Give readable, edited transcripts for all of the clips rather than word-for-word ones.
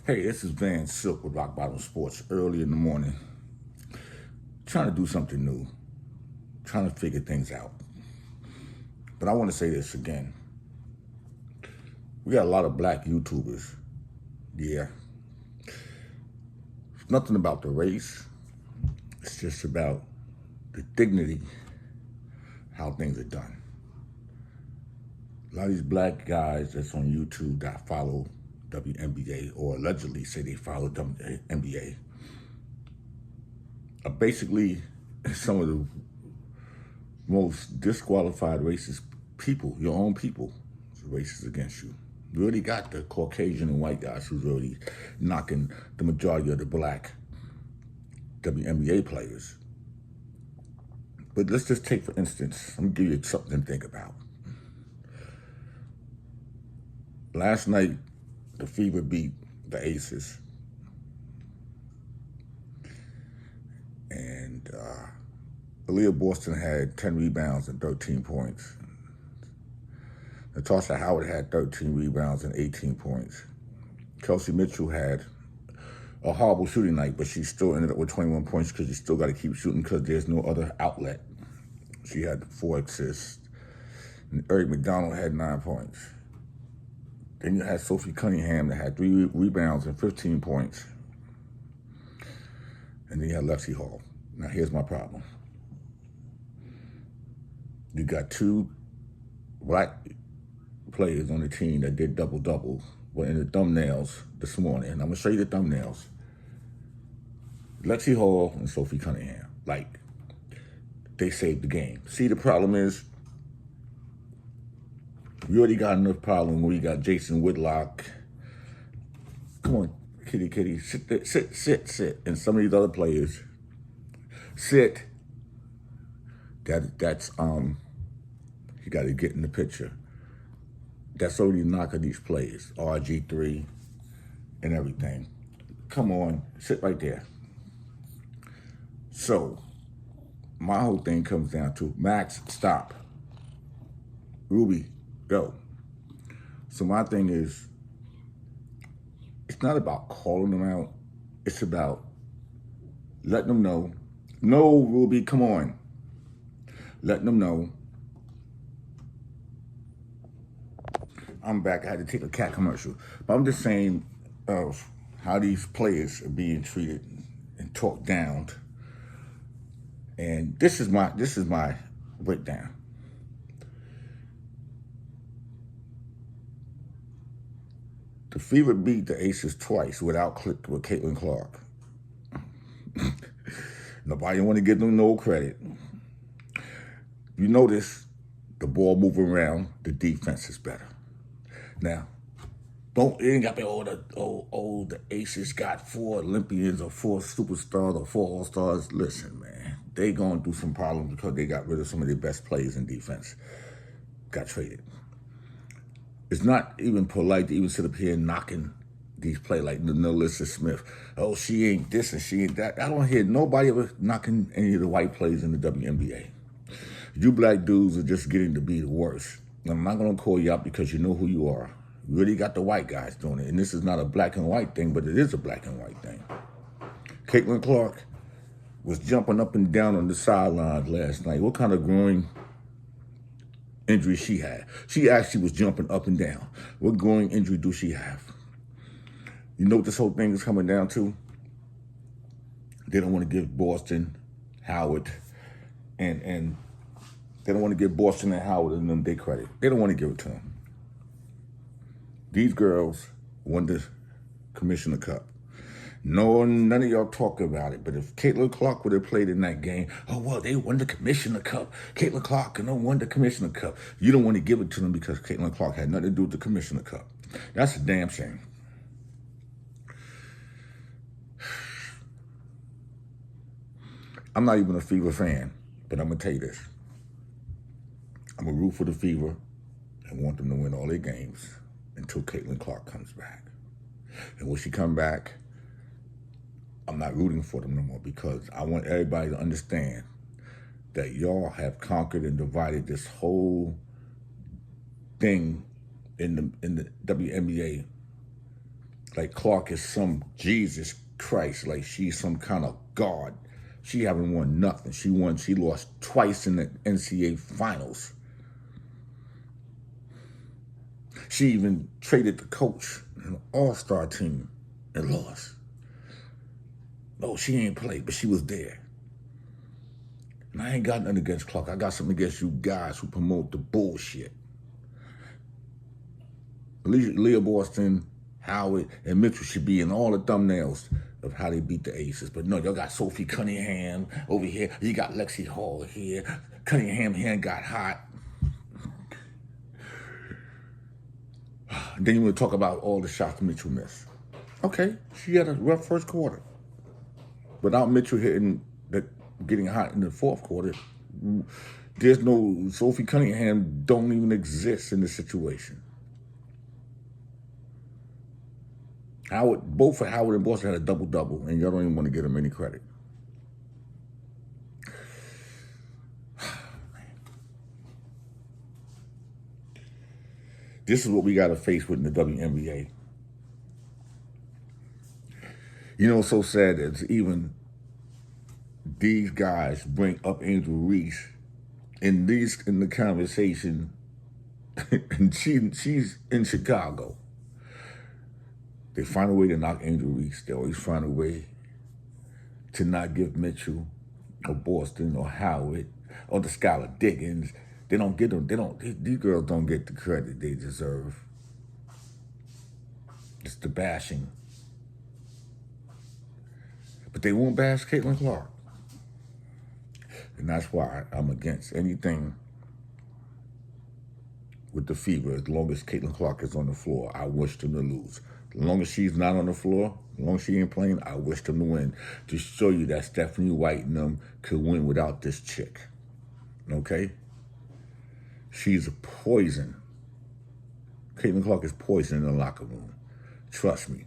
Hey, this is Van Silk with Rock Bottom Sports early in the morning. Trying to do something new, trying to figure things out. But I want to say this again. We got a lot of black YouTubers. Yeah. It's nothing about the race. It's just about the dignity, how things are done. A lot of these black guys that's on YouTube that follow WNBA or allegedly say they follow WNBA are basically some of the most disqualified racist people, your own people, is racist against you. You already got the Caucasian and white guys who's already knocking the majority of the black WNBA players. But let's just take, for instance, I'm gonna give you something to think about. Last night, the Fever beat the Aces. And Aaliyah Boston had 10 rebounds and 13 points. Natasha Howard had 13 rebounds and 18 points. Kelsey Mitchell had a horrible shooting night, but she still ended up with 21 points because you still got to keep shooting because there's no other outlet. She had 4 assists. And Eric McDonald had 9 points. Then you had Sophie Cunnigham that had 3 rebounds and 15 points. And then you had Lexi Hall. Now here's my problem. You got 2 black players on the team that did double-double. Were in the thumbnails this morning. And I'm going to show you the thumbnails. Lexi Hall and Sophie Cunningham. Like, they saved the game. See, the problem is, we already got enough problem when we got Jason Whitlock. Come on, kitty. Sit. And some of these other players, sit. That's you got to get in the picture. That's already knocking these players, RG3 and everything. Come on, sit right there. So, my whole thing comes down to, Max, stop. Ruby, go. So my thing is, it's not about calling them out. It's about letting them know. No, Ruby, come on. Letting them know. I'm back. I had to take a cat commercial. But I'm just saying how these players are being treated and talked down. And this is my breakdown. The Fever beat the Aces twice with Caitlin Clark. Nobody want to give them no credit. You notice the ball moving around, the defense is better. Now, it ain't got to be, the Aces got 4 Olympians or 4 superstars or 4 all-stars. Listen, man, they going through some problems because they got rid of some of their best players in defense. Got traded. It's not even polite to even sit up here knocking these players like Melissa Smith. Oh, she ain't this and she ain't that. I don't hear nobody ever knocking any of the white players in the WNBA. You black dudes are just getting to be the worst. And I'm not going to call you out because you know who you are. You really got the white guys doing it. And this is not a black and white thing, but it is a black and white thing. Caitlin Clark was jumping up and down on the sidelines last night. What kind of groin injury she had? She actually was jumping up and down. What groin injury do she have? You know what this whole thing is coming down to? They don't want to give Boston, Howard, and they don't want to give Boston and Howard and them their credit. They don't want to give it to them. These girls won the Commissioner Cup. No, none of y'all talk about it. But if Caitlin Clark would have played in that game, oh, well, they won the Commissioner Cup. Caitlin Clark won the Commissioner Cup. You don't want to give it to them because Caitlin Clark had nothing to do with the Commissioner Cup. That's a damn shame. I'm not even a Fever fan, but I'm going to tell you this. I'm going to root for the Fever and want them to win all their games until Caitlin Clark comes back. And when she come back, I'm not rooting for them no more because I want everybody to understand that y'all have conquered and divided this whole thing in the WNBA Like Clark is some Jesus Christ, like she's some kind of God. She haven't won nothing. She lost twice in the NCAA finals. She even traded the coach in an all-star team and lost. No, she ain't played, but she was there. And I ain't got nothing against Clark. I got something against you guys who promote the bullshit. Leah Boston, Howard, and Mitchell should be in all the thumbnails of how they beat the Aces. But no, y'all got Sophie Cunningham over here. You got Lexi Hall here. Cunningham hand got hot. Then you want to talk about all the shots Mitchell missed. Okay, she had a rough first quarter. Without Mitchell getting hot in the fourth quarter, there's no Sophie Cunningham don't even exist in the situation. Both Howard and Boston had a double-double, and y'all don't even want to give them any credit. This is what we got to face with in the WNBA. You know, it's so sad that even these guys bring up Angel Reese in the conversation, and she's in Chicago. They find a way to knock Angel Reese. They always find a way to not give Mitchell or Boston or Howard or the Skylar Diggins. They don't get them. These girls don't get the credit they deserve. It's the bashing. But they won't bash Caitlin Clark. And that's why I'm against anything with the Fever. As long as Caitlin Clark is on the floor, I wish them to lose. As long as she's not on the floor, as long as she ain't playing, I wish them to win. To show you that Stephanie White and them could win without this chick. Okay? She's a poison. Caitlin Clark is poison in the locker room. Trust me.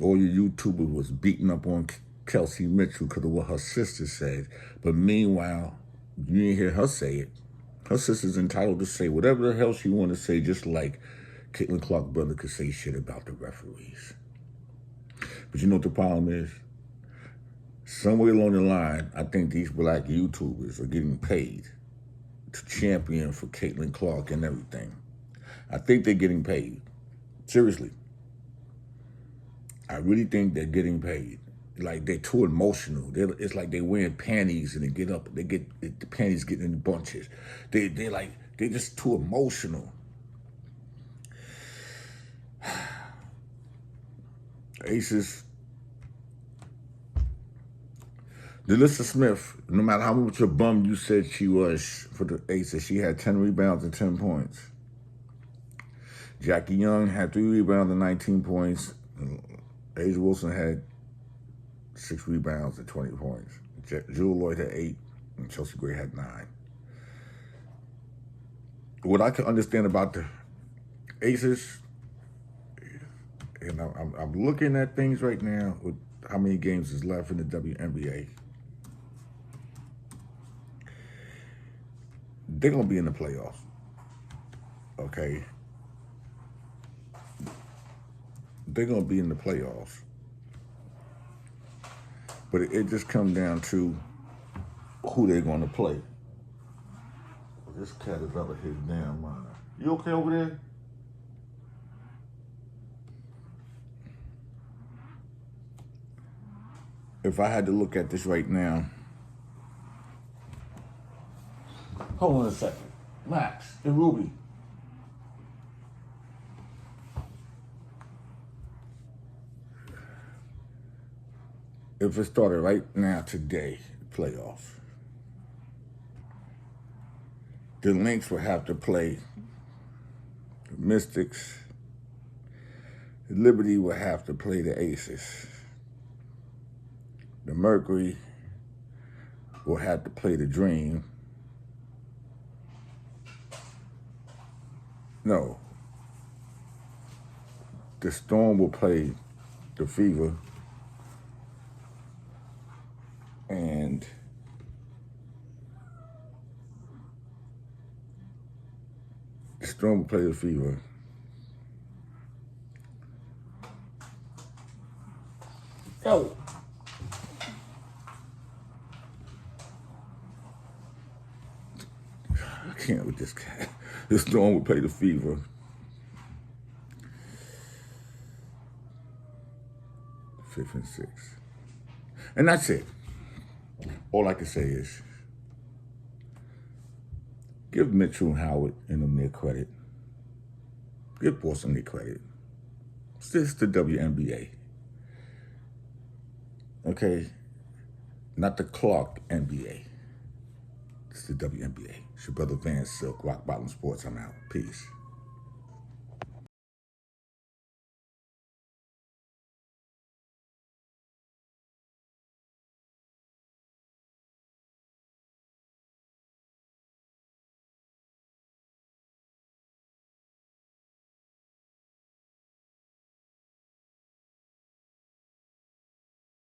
All your YouTubers was beating up on Kelsey Mitchell because of what her sister said. But meanwhile, you didn't hear her say it. Her sister's entitled to say whatever the hell she want to say, just like Caitlin Clark's brother could say shit about the referees. But you know what the problem is? Somewhere along the line, I think these black YouTubers are getting paid to champion for Caitlin Clark and everything. I think they're getting paid. Seriously. I really think they're getting paid. Like, they're too emotional. It's like they're wearing panties and the panties getting in bunches. They're just too emotional. Aces. Delissa Smith, no matter how much a bum you said she was for the Aces, she had 10 rebounds and 10 points. Jackie Young had 3 rebounds and 19 points. A'ja Wilson had 6 rebounds and 20 points. Jewel Lloyd had 8, and Chelsea Gray had 9. What I can understand about the Aces, and I'm looking at things right now with how many games is left in the WNBA. They're going to be in the playoffs, okay? They're going to be in the playoffs. But it just comes down to who they're going to play. This cat is out of his damn mind. You okay over there? If I had to look at this right now. Hold on a second. Max and Ruby. If it started right now today, playoffs, the Lynx would have to play the Mystics. The Liberty would have to play the Aces. The Mercury will have to play the Dream. No. The Storm will play the Fever. And the Storm will play the Fever. Yo. I can't with this cat. This storm would pay the fever. 5th and 6th. And that's it. All I can say is give Mitchell and Howard and them their credit. Give Boston their credit. This is the WNBA. Okay? Not the Clark NBA. It's the WNBA. It's your brother Van Silk, Rock Bottom Sports. I'm out. Peace.